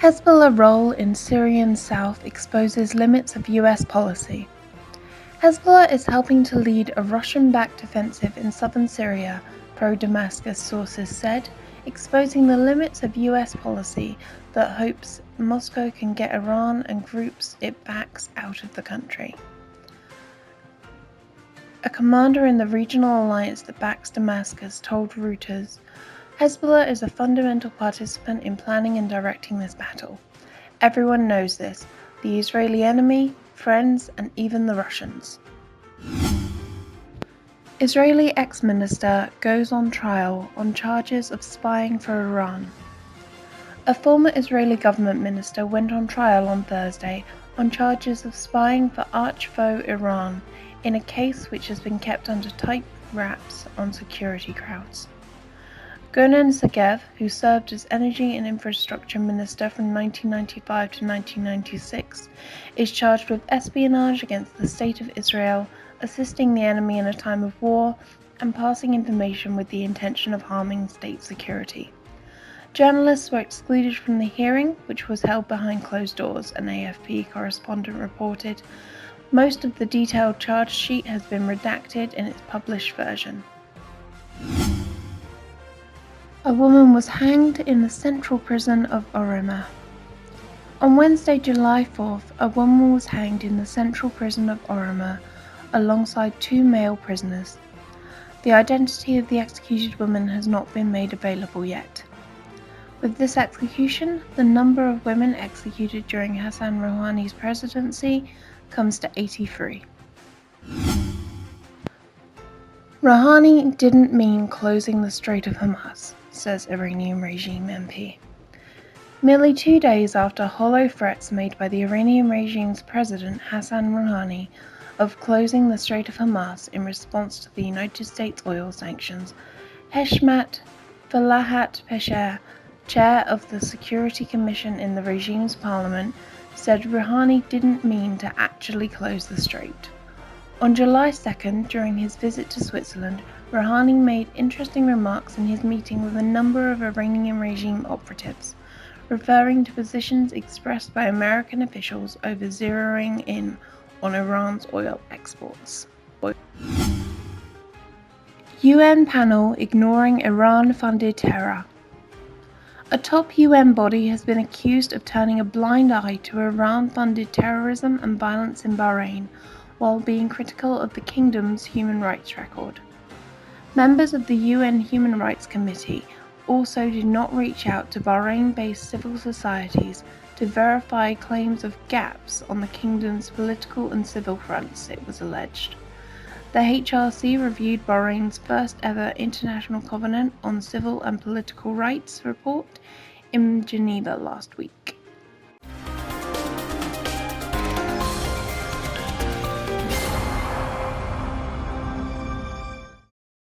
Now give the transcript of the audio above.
Hezbollah role in Syrian South exposes limits of US policy. Hezbollah is helping to lead a Russian-backed offensive in southern Syria, pro-Damascus sources said, exposing the limits of US policy that hopes Moscow can get Iran and groups it backs out of the country. A commander in the regional alliance that backs Damascus told Reuters, "Hezbollah is a fundamental participant in planning and directing this battle. Everyone knows this, the Israeli enemy, friends, and even the Russians." Israeli exminister goes on trial on charges of spying for Iran. A former Israeli government minister went on trial on Thursday on charges of spying for arch-foe Iran in a case which has been kept under tight wraps on security crowds. Gonen Segev, who served as Energy and Infrastructure Minister from 1995 to 1996, is charged with espionage against the State of Israel, assisting the enemy in a time of war, and passing information with the intention of harming state security. Journalists were excluded from the hearing, which was held behind closed doors, an AFP correspondent reported. Most of the detailed charge sheet has been redacted in its published version. A woman was hanged in the central prison of Oroma. On Wednesday, July 4th, a woman was hanged in the central prison of Oroma alongside two male prisoners. The identity of the executed woman has not been made available yet. With this execution, the number of women executed during Hassan Rouhani's presidency comes to 83. Rouhani didn't mean closing the Strait of Hormuz, says Iranian regime MP. Merely 2 days after hollow threats made by the Iranian regime's president Hassan Rouhani of closing the Strait of Hormuz in response to the United States oil sanctions, Heshmat Falahat Pesher, chair of the Security Commission in the regime's parliament, said Rouhani didn't mean to actually close the strait. On July 2nd, during his visit to Switzerland, Rouhani made interesting remarks in his meeting with a number of Iranian regime operatives, referring to positions expressed by American officials over zeroing in on Iran's oil exports. UN panel ignoring Iran-funded terror. A top UN body has been accused of turning a blind eye to Iran-funded terrorism and violence in Bahrain, while being critical of the kingdom's human rights record. Members of the UN Human Rights Committee also did not reach out to Bahrain-based civil societies to verify claims of gaps on the kingdom's political and civil fronts, it was alleged. The HRC reviewed Bahrain's first ever International Covenant on Civil and Political Rights report in Geneva last week.